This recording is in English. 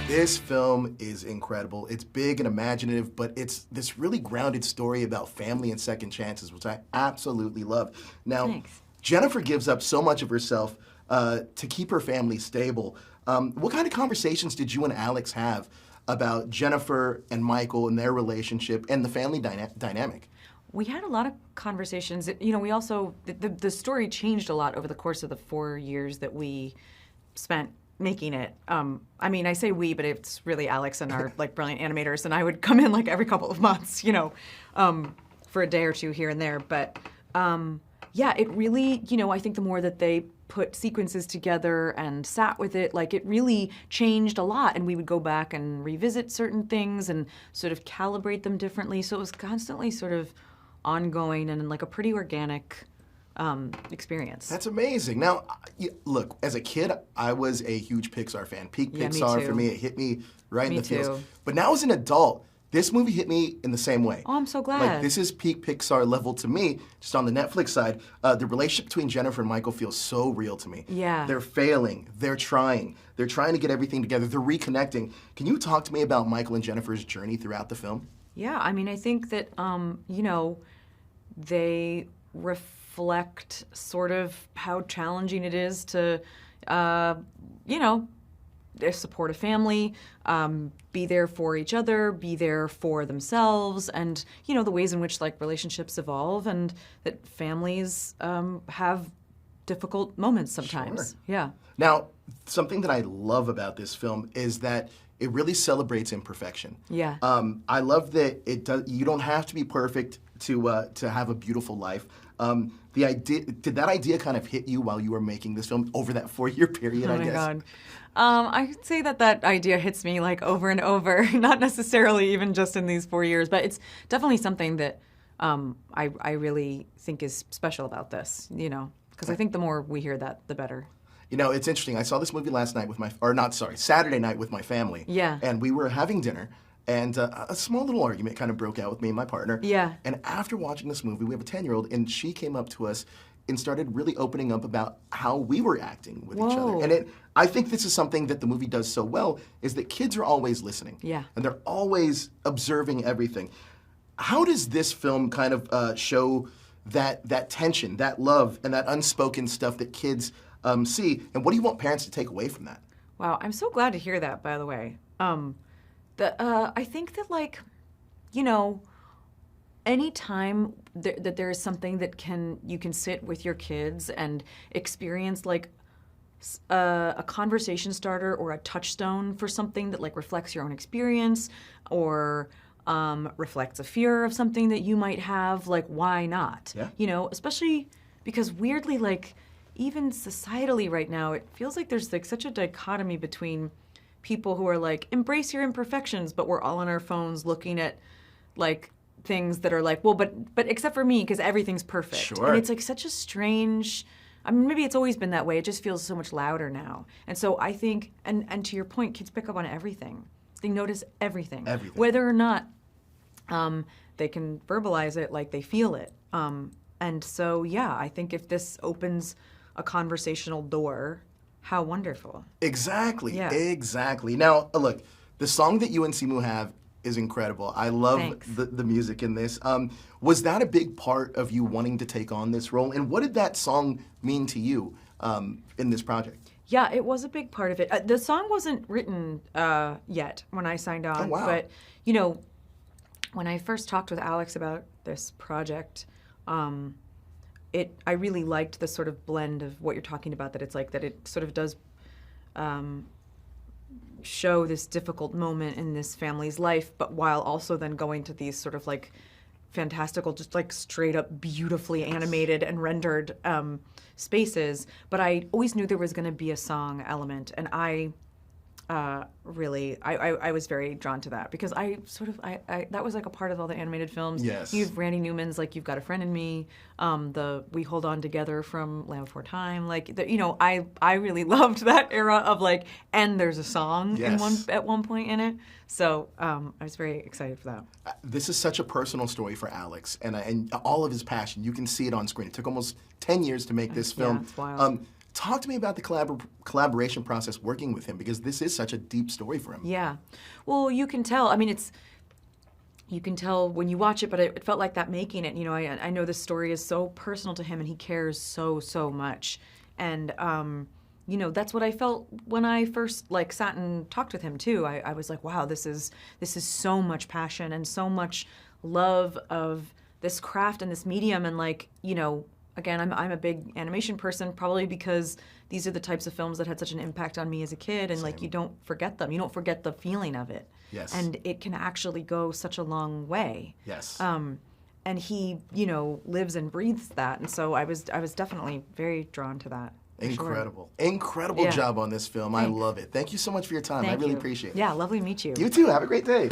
This film is incredible. It's big and imaginative, but it's this really grounded story about family and second chances, which I absolutely love. Now, Thanks. Jennifer gives up so much of herself to keep her family stable. What kind of conversations did you and Alex have about Jennifer and Michael and their relationship and the family dynamic? We had a lot of conversations. You know, we also, the story changed a lot over the course of the 4 years that we spent making it. I mean, I say we, but it's really Alex and our like brilliant animators, and I would come in like every couple of months, you know, for a day or two here and there. But yeah, it really, you know, I think the more that they put sequences together and sat with it, like it really changed a lot. And we would go back and revisit certain things and sort of calibrate them differently. So it was constantly sort of ongoing and like a pretty organic experience. That's amazing. Now, look, as a kid, I was a huge Pixar fan. Peak Yeah, me Pixar too. for me, it hit me right Me in the feels. too. But now as an adult, this movie hit me in the same way. Oh, I'm so glad. Like, this is peak Pixar level to me. Just on the Netflix side, the relationship between Jennifer and Michael feels so real to me. Yeah. They're failing. They're trying to get everything together. They're reconnecting. Can you talk to me about Michael and Jennifer's journey throughout the film? Yeah, I mean, I think that, you know, they reflect sort of how challenging it is to, you know, support a family, be there for each other, be there for themselves, and, you know, the ways in which, like, relationships evolve and that families have difficult moments sometimes. Sure. Yeah. Now, something that I love about this film is that it really celebrates imperfection. Yeah. I love that it does. You don't have to be perfect to have a beautiful life. The idea, did that idea kind of hit you while you were making this film over that 4-year period? Oh I my guess. God. I'd say that idea hits me like over and over, not necessarily even just in these 4 years, but it's definitely something that I really think is special about this, you know, because I think the more we hear that, the better. You know, it's interesting. I saw this movie last night with Saturday night with my family. Yeah. And we were having dinner, and a small little argument kind of broke out with me and my partner. Yeah. And after watching this movie, we have a 10-year-old, and she came up to us and started really opening up about how we were acting with each other. Whoa. And I think this is something that the movie does so well, is that kids are always listening. Yeah. And they're always observing everything. How does this film kind of show that tension, that love, and that unspoken stuff that kids see? And what do you want parents to take away from that? Wow, I'm so glad to hear that, by the way. I think that, like, you know, anytime that there is something that you can sit with your kids and experience, like, a conversation starter or a touchstone for something that, like, reflects your own experience or reflects a fear of something that you might have, like, why not? Yeah. You know, especially because weirdly, like, even societally right now, it feels like there's like such a dichotomy between people who are like, embrace your imperfections, but we're all on our phones looking at like things that are like, well, but except for me, because everything's perfect. Sure. And it's like such a strange, I mean, maybe it's always been that way. It just feels so much louder now. And so I think, and to your point, kids pick up on everything. They notice everything. Everything. Whether or not they can verbalize it, like they feel it. And so, yeah, I think if this opens a conversational door, how wonderful. Exactly, Yeah. exactly. Now, look, the song that you and Simu have is incredible. I love Thanks. the music in this. Was that a big part of you wanting to take on this role? And what did that song mean to you in this project? Yeah, it was a big part of it. The song wasn't written yet when I signed on. Oh, wow. But, you know, when I first talked with Alex about this project, I really liked the sort of blend of what you're talking about, that it's like that it sort of does show this difficult moment in this family's life, but while also then going to these sort of like fantastical, just like straight up beautifully animated and rendered spaces. But I always knew there was going to be a song element, and I was very drawn to that because I that was like a part of all the animated films. Yes. You have Randy Newman's like You've Got a Friend in Me, the We Hold On Together from Land Before Time. Like, you know, I really loved that era of like, and there's a song Yes. at one point in it. So I was very excited for that. This is such a personal story for Alex, and all of his passion. You can see it on screen. It took almost 10 years to make this film. it's wild. Talk to me about the collaboration process working with him, because this is such a deep story for him. Yeah. Well, you can tell. I mean, you can tell when you watch it, but it felt like that making it. You know, I know this story is so personal to him, and he cares so, so much. And, you know, that's what I felt when I first, like, sat and talked with him, too. I was like, wow, this is so much passion and so much love of this craft and this medium. And, like, you know, again, I'm a big animation person, probably because these are the types of films that had such an impact on me as a kid, and like you don't forget them. You don't forget the feeling of it. Yes. And it can actually go such a long way. Yes. And he, you know, lives and breathes that, and so I was definitely very drawn to that. Incredible. Sure. Incredible job on this film. Thanks. I love it. Thank you so much for your time. I really appreciate it. Yeah, lovely to meet you. You too. Have a great day.